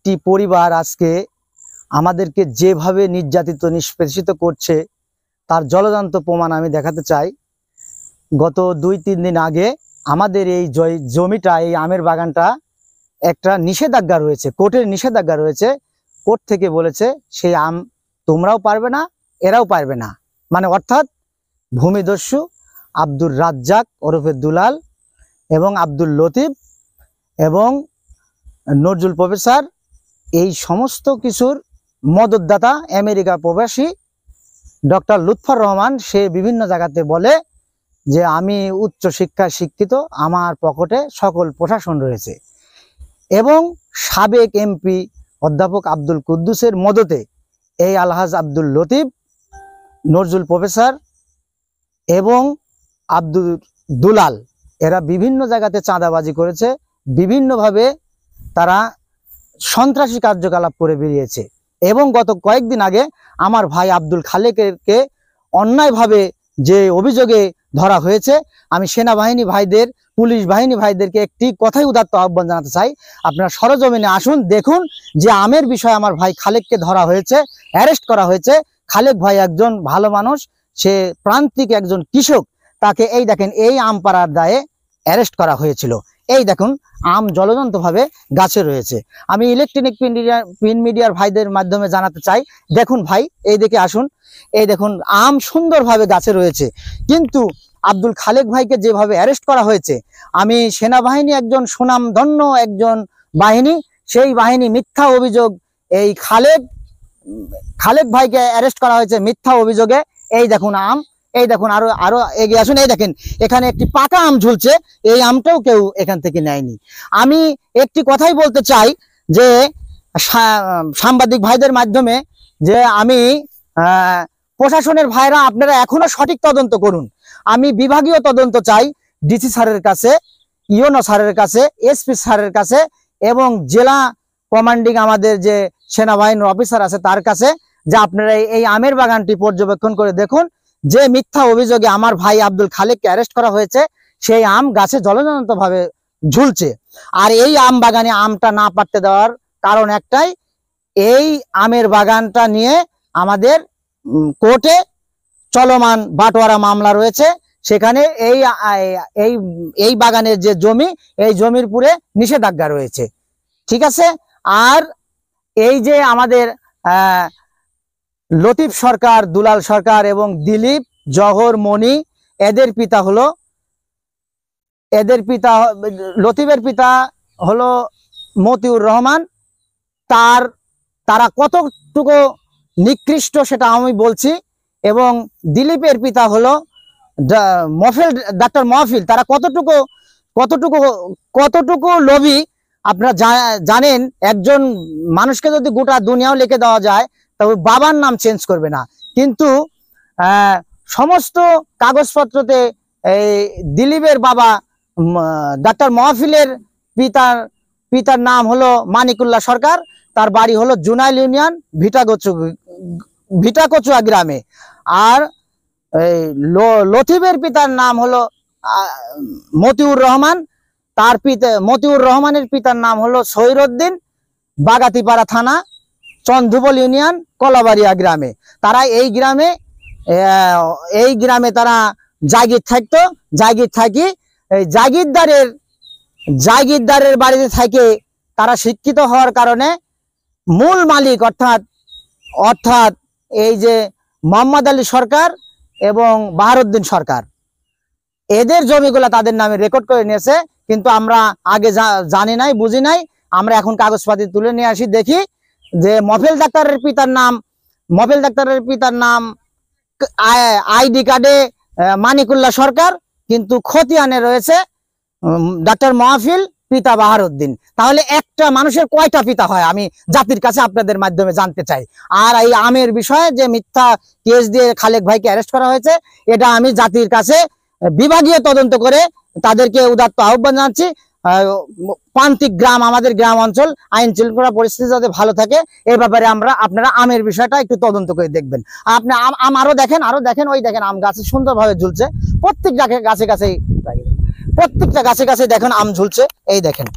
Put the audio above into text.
একটি পরিবার আজকে আমাদেরকে যেভাবে নির্যাতিত নিষ্পেষিত করছে তার জ্বলজ্যান্ত প্রমাণ আমি দেখাতে চাই। গত 2-3 দিন আগে আমাদের এই জমিটা, এই আমের বাগানটা একটা নিষেধাজ্ঞা রয়েছে, কোর্টের নিষেধাজ্ঞা রয়েছে। কোর্ট থেকে বলেছে সেই আম তোমরাও পারবে না, এরাও পারবে না। মানে অর্থাৎ ভূমিদস্যু আব্দুর রাজ্জাক ওরফে দুলাল এবং আব্দুল লতিফ এবং নজরুল প্রফেসর, এই সমস্ত কিছুর মদতদাতা আমেরিকা প্রবাসী ডক্টর লুৎফর রহমান, সে বিভিন্ন জায়গাতে বলে যে আমি উচ্চ শিক্ষায় শিক্ষিত, আমার পকেটে সকল প্রশাসন রয়েছে। এবং সাবেক এমপি অধ্যাপক আব্দুল কুদ্দুসের মদতে এই আলহাজ আব্দুল লতিফ, নজরুল প্রফেসর এবং আব্দুল দুলাল, এরা বিভিন্ন জায়গাতে চাঁদাবাজি করেছে, বিভিন্নভাবে তারা সন্ত্রাসী কার্যকলাপ করে বেরিয়েছে। এবং গত কয়েকদিন আগে আমার ভাই আব্দুল খালেককে অন্যায়ভাবে যে অভিযোগে ধরা হয়েছে, আমি সেনাবাহিনী ভাইদের, পুলিশ বাহিনী ভাইদেরকে একটি কথাই উদাত্ত আহ্বান জানাতে চাই, আপনারা সরজমিনে আসুন, দেখুন যে আমের বিষয়ে আমার ভাই খালেককে ধরা হয়েছে, অ্যারেস্ট করা হয়েছে। খালেক ভাই একজন ভালো মানুষ, সে প্রান্তিক একজন কৃষক, তাকে এই দেখেন এই আম পাড়ার দায়ে অ্যারেস্ট করা হয়েছিল। এই দেখুন আম জ্বলজ্যান্তভাবে গাছে রয়েছে। আমি ইলেকট্রনিক প্রিন্ট মিডিয়ার ভাইদের মাধ্যমে জানাতে চাই, দেখুন ভাই এই দিকে আসুন, এই দেখুন আম সুন্দরভাবে গাছে রয়েছে। কিন্তু আব্দুল খালেক ভাইকে যেভাবে অ্যারেস্ট করা হয়েছে, আমি সেনাবাহিনী একজন সুনামধন্য একজন বাহিনী, সেই বাহিনী মিথ্যা অভিযোগ, এই খালেক ভাইকে অ্যারেস্ট করা হয়েছে মিথ্যা অভিযোগে। এই দেখুন আম, এই দেখুন আরো এগিয়ে আসুন, এই দেখেন এখানে একটি পাকা আম ঝুলছে, এই আমটাও কেউ এখান থেকে নেয়নি। আমি একটি কথাই বলতে চাই যে সাংবাদিক ভাইদের মাধ্যমে, যে আমি প্রশাসনের ভাইরা আপনারা এখনো সঠিক তদন্ত করুন। আমি বিভাগীয় তদন্ত চাই ডিসি স্যারের কাছে, ইওনো স্যারের কাছে, এসপি স্যারের কাছে এবং জেলা কমান্ডিং আমাদের যে সেনাবাহিনীর অফিসার আছে তার কাছে, যে আপনারা এই আমের বাগানটি পর্যবেক্ষণ করে দেখুন যে মিথ্যা অভিযোগে আমার ভাই আব্দুল খালেককে অ্যারেস্ট করা হয়েছে, সেই আম গাছে জ্বলজ্যান্তভাবে ঝুলছে। আর এই আম বাগানে আমটা না পাড়তে দেওয়ার কারণ একটাই, এই আমের বাগানটা নিয়ে আমাদের কোর্টে চলমান বাটোয়ারা মামলা রয়েছে। সেখানে এই বাগানের যে জমি, এই জমির পুরে নিষেধাজ্ঞা রয়েছে, ঠিক আছে। আর এই যে আমাদের লতিফ সরকার, দুলাল সরকার এবং দিলীপ, জহর, মনি, এদের পিতা লতিফের পিতা হলো মতিউর রহমান। তারা কতটুকু নিকৃষ্ট সেটা আমি বলছি। এবং দিলীপের পিতা হলো ডাক্তার মহফিল, তারা কতটুকু লোভী আপনারা জানেন। একজন মানুষকে যদি গোটা দুনিয়াও লিখে দেওয়া যায়, তবে বাবার নাম চেঞ্জ করবে না, কিন্তু সমস্ত কাগজপত্রতে এই দিলীপের বাবা ডাক্তার মহফিলের পিতার নাম হলো মানিকুল্লাহ সরকার, তার বাড়ি হলো জুনাইল ইউনিয়ন ভিটাকচুয়া গ্রামে। আর লতিফের পিতার নাম হলো মতিউর রহমান, মতিউর রহমানের পিতার নাম হলো সহিরউদ্দিন, বাগাতিপাড়া থানা, চন্দ্রবল ইউনিয়ন, কলাবাড়িয়া গ্রামে। তারা এই গ্রামে তারা জাগির থাকতো। জাগির থাকি এই জাগিরদারের বাড়িতে থাকে তারা শিক্ষিত হওয়ার কারণে মূল মালিক অর্থাৎ এই যে মোহাম্মদ আলী সরকার এবং বাহারউদ্দিন সরকার, এদের জমিগুলা তাদের নামে রেকর্ড করে নিয়েছে। কিন্তু আমরা আগে জানি নাই, বুঝি নাই। আমরা এখন কাগজপাতি তুলে নিয়ে আসি, দেখি যে মফেল ডাক্তারের পিতার নাম আইডি কার্ডে মানিকুল্লাহ সরকার, কিন্তু খতিয়ানে রয়েছে ডাক্তার মহফিল, পিতা বাহারউদ্দিন। তাহলে একটা মানুষের কয়টা পিতা হয়, আমি জাতির কাছে আপনাদের মাধ্যমে জানতে চাই। আর এই আমের বিষয়ে যে মিথ্যা কেস দিয়ে খালেক ভাইকে অ্যারেস্ট করা হয়েছে, এটা আমি জাতির কাছে বিভাগীয় তদন্ত করে তাদেরকে উদাত্ত আহ্বান জানাচ্ছি। প্রান্তিক গ্রাম, আমাদের গ্রাম অঞ্চল, আইন শৃঙ্খলা পরিস্থিতি যাতে ভালো থাকে, এই ব্যাপারে আপনারা আমের বিষয়টা একটু তদন্ত করে দেখবেন। আপনি আম আরো দেখেন, ওই দেখেন আম গাছে সুন্দরভাবে ঝুলছে, প্রত্যেকটা গাছে দেখেন আম ঝুলছে, এই দেখেন।